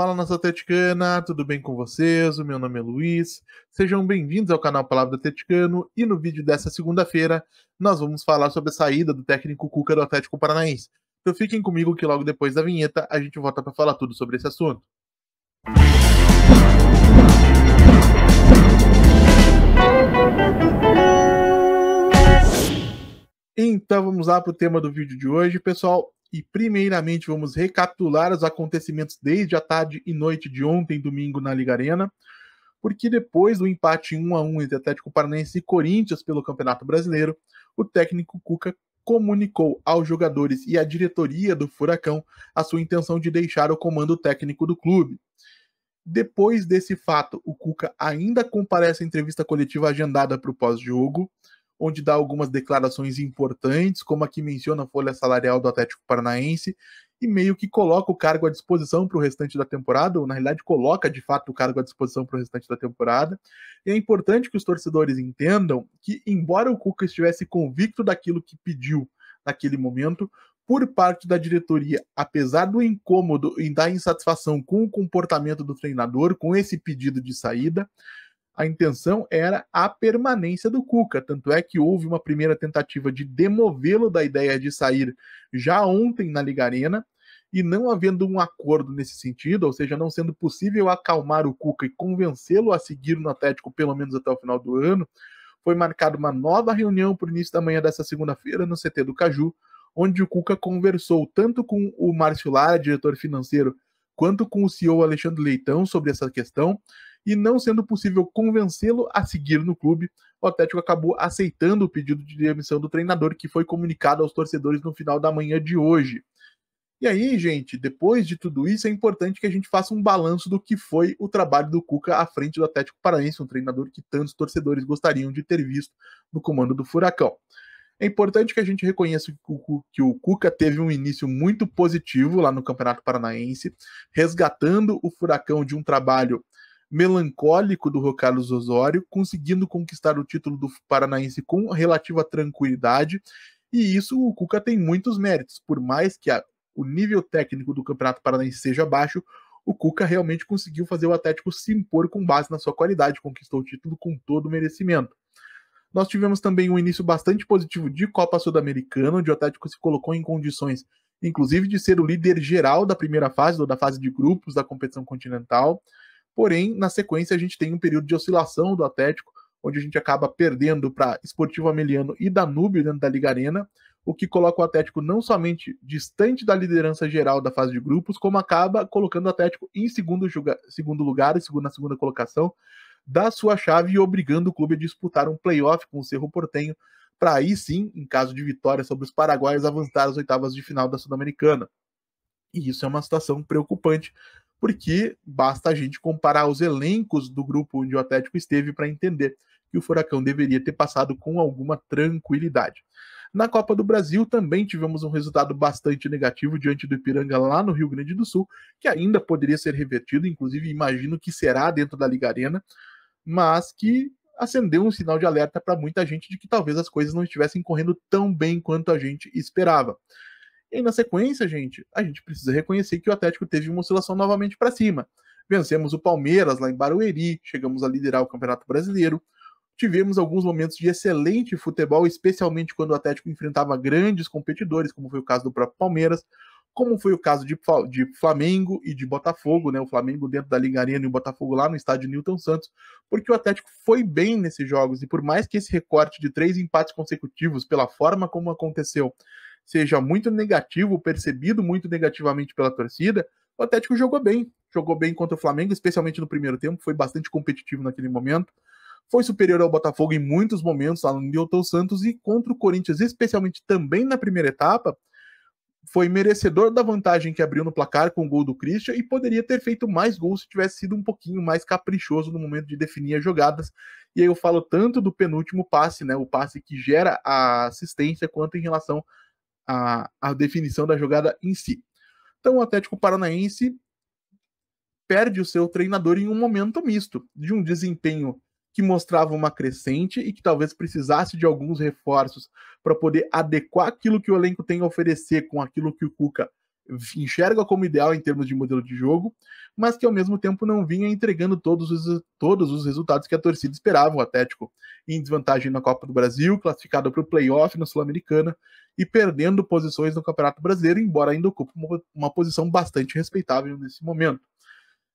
Fala nossa atleticana, tudo bem com vocês? O meu nome é Luiz. Sejam bem-vindos ao canal Palavra Atleticano e no vídeo dessa segunda-feira nós vamos falar sobre a saída do técnico Cuca do Atlético Paranaense. Então fiquem comigo que logo depois da vinheta a gente volta para falar tudo sobre esse assunto. Então vamos lá para o tema do vídeo de hoje, pessoal. E primeiramente vamos recapitular os acontecimentos desde a tarde e noite de ontem, domingo, na Liga Arena, porque depois do empate 1-1 entre Atlético Paranaense e Corinthians pelo Campeonato Brasileiro, o técnico Cuca comunicou aos jogadores e à diretoria do Furacão a sua intenção de deixar o comando técnico do clube. Depois desse fato, o Cuca ainda comparece à entrevista coletiva agendada para o pós-jogo, onde dá algumas declarações importantes, como a que menciona a folha salarial do Atlético Paranaense, e meio que coloca o cargo à disposição para o restante da temporada, ou na realidade coloca de fato o cargo à disposição para o restante da temporada. E é importante que os torcedores entendam que, embora o Cuca estivesse convicto daquilo que pediu naquele momento, por parte da diretoria, apesar do incômodo e da insatisfação com o comportamento do treinador, com esse pedido de saída, a intenção era a permanência do Cuca, tanto é que houve uma primeira tentativa de demovê-lo da ideia de sair já ontem na Liga Arena, e não havendo um acordo nesse sentido, ou seja, não sendo possível acalmar o Cuca e convencê-lo a seguir no Atlético pelo menos até o final do ano, foi marcada uma nova reunião para o início da manhã dessa segunda-feira no CT do Caju, onde o Cuca conversou tanto com o Márcio Lara, diretor financeiro, quanto com o CEO Alexandre Leitão sobre essa questão, e não sendo possível convencê-lo a seguir no clube, o Atlético acabou aceitando o pedido de demissão do treinador, que foi comunicado aos torcedores no final da manhã de hoje. E aí, gente, depois de tudo isso, é importante que a gente faça um balanço do que foi o trabalho do Cuca à frente do Atlético Paranaense, um treinador que tantos torcedores gostariam de ter visto no comando do Furacão. É importante que a gente reconheça que o Cuca teve um início muito positivo lá no Campeonato Paranaense, resgatando o Furacão de um trabalho melancólico do Rô Carlos Osório, conseguindo conquistar o título do Paranaense com relativa tranquilidade, e isso o Cuca tem muitos méritos, por mais que o nível técnico do Campeonato Paranaense seja baixo, o Cuca realmente conseguiu fazer o Atlético se impor com base na sua qualidade, conquistou o título com todo o merecimento. Nós tivemos também um início bastante positivo de Copa Sul-Americana, onde o Atlético se colocou em condições, inclusive, de ser o líder geral da primeira fase, ou da fase de grupos da competição continental. Porém, na sequência, a gente tem um período de oscilação do Atlético, onde a gente acaba perdendo para Sportivo Ameliano e Danúbio dentro da Liga Arena, o que coloca o Atlético não somente distante da liderança geral da fase de grupos, como acaba colocando o Atlético em segundo lugar, na segunda colocação da sua chave, e obrigando o clube a disputar um play-off com o Cerro Porteño, para aí sim, em caso de vitória sobre os paraguaios, avançar às oitavas de final da Sul-Americana. E isso é uma situação preocupante, porque basta a gente comparar os elencos do grupo onde o Atlético esteve para entender que o Furacão deveria ter passado com alguma tranquilidade. Na Copa do Brasil também tivemos um resultado bastante negativo diante do Ipiranga lá no Rio Grande do Sul, que ainda poderia ser revertido, inclusive imagino que será dentro da Liga Arena, mas que acendeu um sinal de alerta para muita gente de que talvez as coisas não estivessem correndo tão bem quanto a gente esperava. E aí, na sequência, a gente precisa reconhecer que o Atlético teve uma oscilação novamente para cima. Vencemos o Palmeiras lá em Barueri, chegamos a liderar o Campeonato Brasileiro, tivemos alguns momentos de excelente futebol, especialmente quando o Atlético enfrentava grandes competidores, como foi o caso do próprio Palmeiras, como foi o caso de Flamengo e de Botafogo, né? O Flamengo dentro da Liga Arena e o Botafogo lá no estádio Newton Santos, porque o Atlético foi bem nesses jogos, e por mais que esse recorte de 3 empates consecutivos, pela forma como aconteceu, seja muito negativo, percebido muito negativamente pela torcida, o Atlético jogou bem contra o Flamengo, especialmente no primeiro tempo, foi bastante competitivo naquele momento, foi superior ao Botafogo em muitos momentos lá no Newton Santos, e contra o Corinthians, especialmente também na primeira etapa, foi merecedor da vantagem que abriu no placar com o gol do Christian, e poderia ter feito mais gols se tivesse sido um pouquinho mais caprichoso no momento de definir as jogadas. E aí eu falo tanto do penúltimo passe, né, o passe que gera a assistência, quanto em relação à definição da jogada em si. Então o Atlético Paranaense perde o seu treinador em um momento misto, de um desempenho que mostrava uma crescente e que talvez precisasse de alguns reforços para poder adequar aquilo que o elenco tem a oferecer com aquilo que o Cuca enxerga como ideal em termos de modelo de jogo, mas que ao mesmo tempo não vinha entregando todos os resultados que a torcida esperava. O Atlético em desvantagem na Copa do Brasil, classificado para o playoff na Sul-Americana e perdendo posições no Campeonato Brasileiro, embora ainda ocupe uma posição bastante respeitável nesse momento.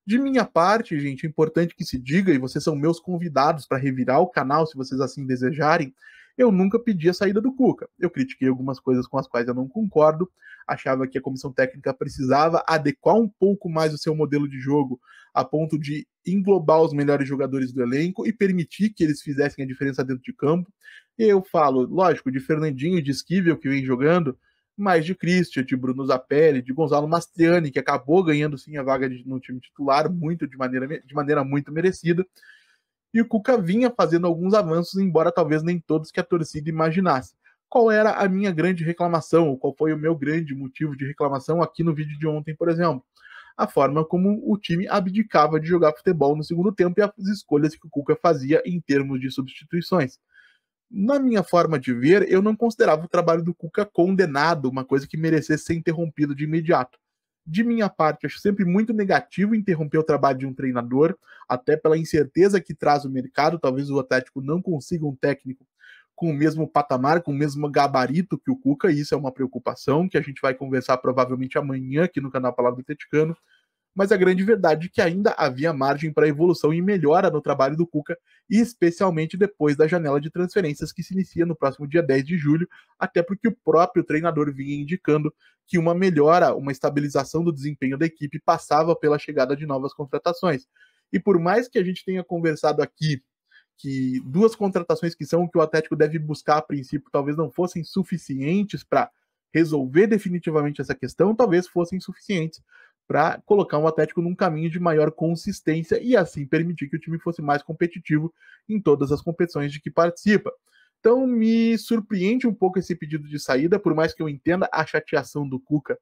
De minha parte, gente, é importante que se diga, e vocês são meus convidados para revirar o canal, se vocês assim desejarem, eu nunca pedi a saída do Cuca. Eu critiquei algumas coisas com as quais eu não concordo, achava que a comissão técnica precisava adequar um pouco mais o seu modelo de jogo, a ponto de englobar os melhores jogadores do elenco e permitir que eles fizessem a diferença dentro de campo. Eu falo, lógico, de Fernandinho e de Esquivel, que vem jogando, mais de Christian, de Bruno Zapelli, de Gonzalo Mastriani, que acabou ganhando sim a vaga no time titular muito de maneira muito merecida. E o Cuca vinha fazendo alguns avanços, embora talvez nem todos que a torcida imaginasse. Qual era a minha grande reclamação, ou qual foi o meu grande motivo de reclamação aqui no vídeo de ontem, por exemplo? A forma como o time abdicava de jogar futebol no segundo tempo e as escolhas que o Cuca fazia em termos de substituições. Na minha forma de ver, eu não considerava o trabalho do Cuca condenado, uma coisa que merecesse ser interrompido de imediato. De minha parte, acho sempre muito negativo interromper o trabalho de um treinador, até pela incerteza que traz o mercado. Talvez o Atlético não consiga um técnico com o mesmo patamar, com o mesmo gabarito que o Cuca, e isso é uma preocupação que a gente vai conversar provavelmente amanhã aqui no canal Palavra do Atleticano. Mas a grande verdade é que ainda havia margem para evolução e melhora no trabalho do Cuca, e especialmente depois da janela de transferências que se inicia no próximo dia 10 de julho, até porque o próprio treinador vinha indicando que uma melhora, uma estabilização do desempenho da equipe passava pela chegada de novas contratações. E por mais que a gente tenha conversado aqui que duas contratações que são o que o Atlético deve buscar a princípio talvez não fossem suficientes para resolver definitivamente essa questão, talvez fossem suficientes para colocar o Atlético num caminho de maior consistência e assim permitir que o time fosse mais competitivo em todas as competições de que participa. Então me surpreende um pouco esse pedido de saída, por mais que eu entenda a chateação do Cuca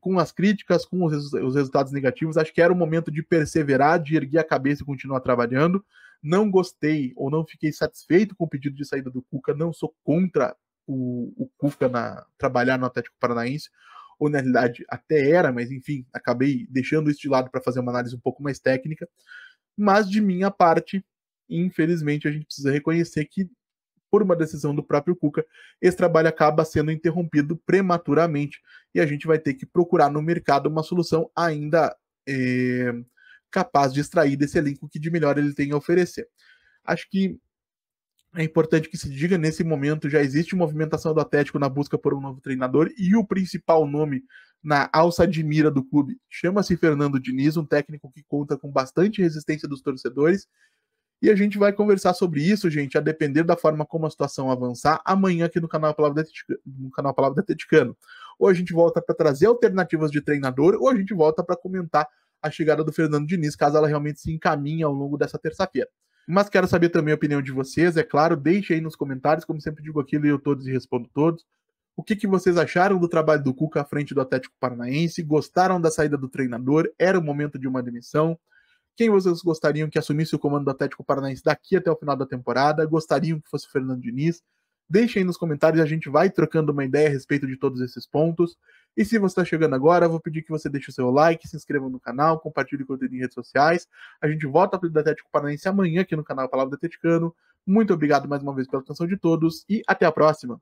com as críticas, com os resultados negativos. Acho que era o momento de perseverar, de erguer a cabeça e continuar trabalhando. Não gostei ou não fiquei satisfeito com o pedido de saída do Cuca, não sou contra o Cuca trabalhar no Atlético Paranaense, ou na realidade até era, mas enfim, acabei deixando isso de lado para fazer uma análise um pouco mais técnica. Mas de minha parte, infelizmente, a gente precisa reconhecer que, por uma decisão do próprio Cuca, esse trabalho acaba sendo interrompido prematuramente e a gente vai ter que procurar no mercado uma solução ainda capaz de extrair desse elenco que de melhor ele tem a oferecer. Acho que é importante que se diga, nesse momento já existe movimentação do Atlético na busca por um novo treinador e o principal nome na alça de mira do clube chama-se Fernando Diniz, um técnico que conta com bastante resistência dos torcedores. E a gente vai conversar sobre isso, gente, a depender da forma como a situação avançar, amanhã aqui no canal Palavra do Atleticano. Ou a gente volta para trazer alternativas de treinador, ou a gente volta para comentar a chegada do Fernando Diniz, caso ela realmente se encaminhe ao longo dessa terça-feira. Mas quero saber também a opinião de vocês, é claro, deixe aí nos comentários, como sempre digo aqui, leio todos e respondo todos. O que vocês acharam do trabalho do Cuca à frente do Atlético Paranaense? Gostaram da saída do treinador? Era o momento de uma demissão? Quem vocês gostariam que assumisse o comando do Atlético Paranaense daqui até o final da temporada? Gostariam que fosse o Fernando Diniz? Deixem aí nos comentários, a gente vai trocando uma ideia a respeito de todos esses pontos. E se você está chegando agora, eu vou pedir que você deixe o seu like, se inscreva no canal, compartilhe o conteúdo em redes sociais. A gente volta a falar do Atlético Paranaense amanhã aqui no canal Palavra do Atleticano. Muito obrigado mais uma vez pela atenção de todos e até a próxima!